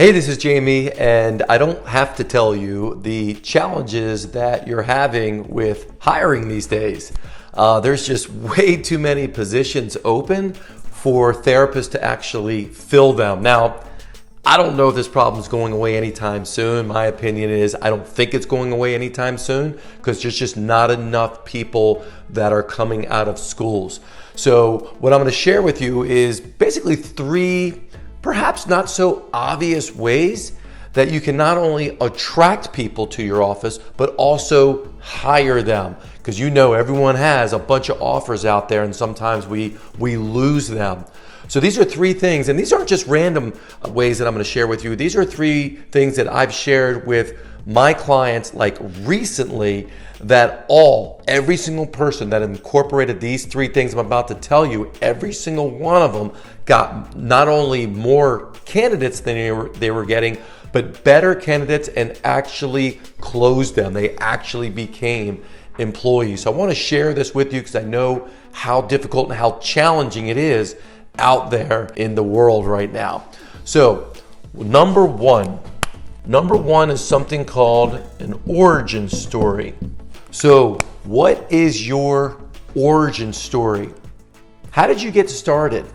Hey, this is Jamey, and I don't have to tell you the challenges that you're having with hiring these days. There's just way too many positions open for therapists to actually fill them. Now, I don't know if this problem is going away anytime soon. My opinion is I don't think it's going away anytime soon because there's just not enough people that are coming out of schools. So what I'm going to share with you is basically three perhaps not so obvious ways that you can not only attract people to your office, but also hire them. Because you know everyone has a bunch of offers out there and sometimes we lose them. So these are three things, and these aren't just random ways that I'm going to share with you. These are three things that I've shared with my clients like recently that every single person that incorporated these three things I'm about to tell you, every single one of them got not only more candidates than they were getting, but better candidates and actually closed them. They actually became employees. So I want to share this with you because I know how difficult and how challenging it is out there in the world right now. So number one is something called an origin story. So what is your origin story? How did you get started?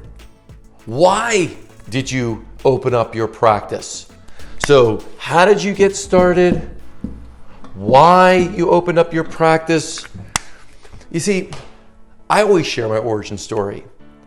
Why did you open up your practice? So how did you get started? Why you opened up your practice? You see, I always share my origin story.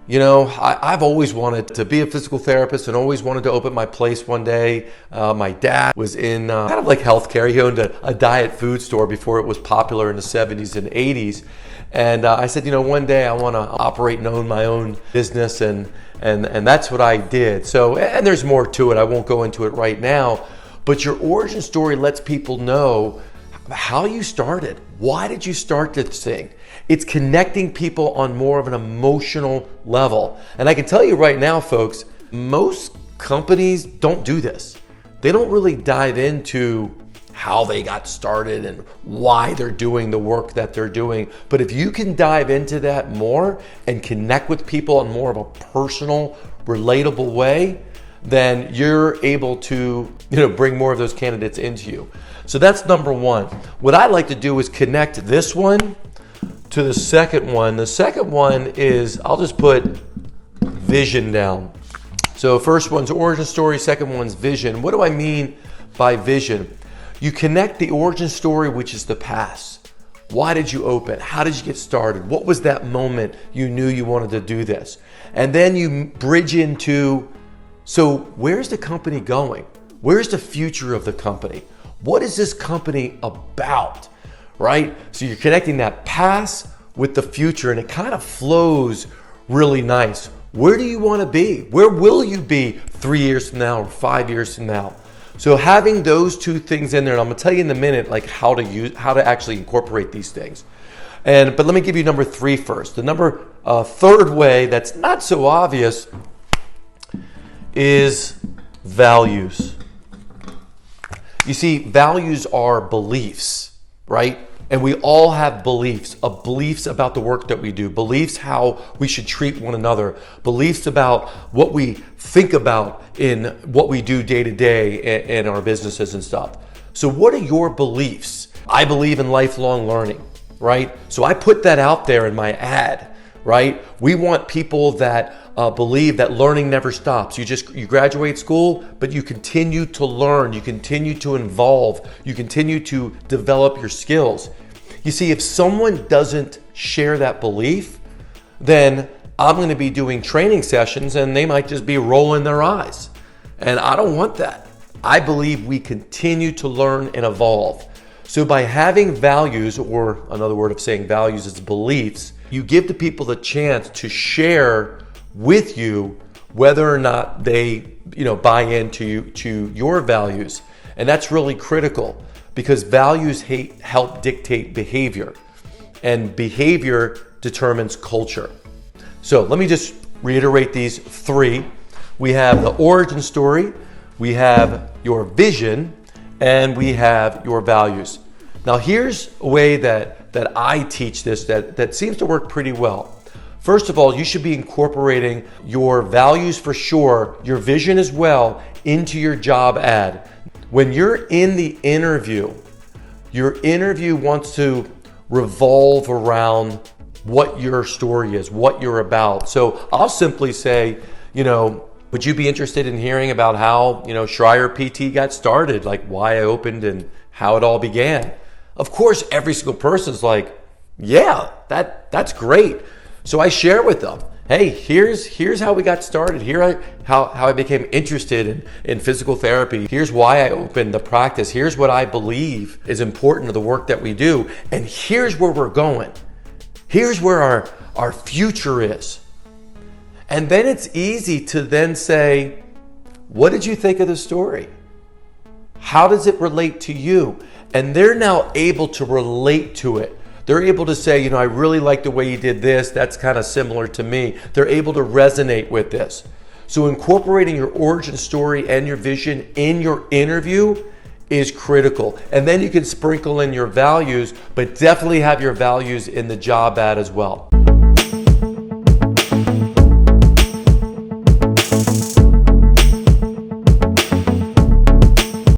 You know, I've always wanted to be a physical therapist and always wanted to open my place one day. My dad was in kind of like healthcare. He owned a diet food store before it was popular in the 70s and 80s. And I said, you know, one day I want to operate and own my own business, and that's what I did. So, and there's more to it. I won't go into it right now. But your origin story lets people know how you started. Why did you start this thing? It's connecting people on more of an emotional level. And I can tell you right now, folks, most companies don't do this. They don't really dive into how they got started and why they're doing the work that they're doing. But if you can dive into that more and connect with people in more of a personal, relatable way, then you're able to, bring more of those candidates into you. So that's number one. What I like to do is connect this one to the second one. The second one is, I'll just put vision down. So first one's origin story, second one's vision. What do I mean by vision? You connect the origin story, which is the past. Why did you open? How did you get started? What was that moment you knew you wanted to do this? And then you bridge into, so where's the company going? Where's the future of the company? What is this company about, right? So you're connecting that past with the future, and it kind of flows really nice. Where do you want to be? Where will you be 3 years from now or 5 years from now? So having those two things in there, and I'm going to tell you in a minute like how to actually incorporate these things. But let me give you number three first. The third way that's not so obvious is values. You see, values are beliefs, right? And we all have beliefs about the work that we do, beliefs how we should treat one another, beliefs about what we think about in what we do day to day in our businesses and stuff. So what are your beliefs? I believe in lifelong learning, right? So I put that out there in my ad, right? We want people that believe that learning never stops. You graduate school, but you continue to learn, you continue to evolve, you continue to develop your skills. You see, if someone doesn't share that belief, then I'm going to be doing training sessions and they might just be rolling their eyes. And I don't want that. I believe we continue to learn and evolve. So by having values, or another word of saying values is beliefs, you give the people the chance to share with you whether or not they buy into your values. And that's really critical because values help dictate behavior, and behavior determines culture. So let me just reiterate these three. We have the origin story, we have your vision, and we have your values. Now here's a way that I teach this that seems to work pretty well. First of all, you should be incorporating your values for sure, your vision as well, into your job ad. When you're in the interview, your interview wants to revolve around what your story is, what you're about. So I'll simply say, would you be interested in hearing about how, Schrier PT got started, like why I opened and how it all began? Of course, every single person's like, yeah, that's great. So I share with them, hey, here's how we got started. How I became interested in physical therapy. Here's why I opened the practice. Here's what I believe is important to the work that we do. And here's where we're going. Here's where our future is. And then it's easy to then say, what did you think of the story? How does it relate to you? And they're now able to relate to it. They're able to say, I really like the way you did this. That's kind of similar to me. They're able to resonate with this. So incorporating your origin story and your vision in your interview is critical. And then you can sprinkle in your values, but definitely have your values in the job ad as well.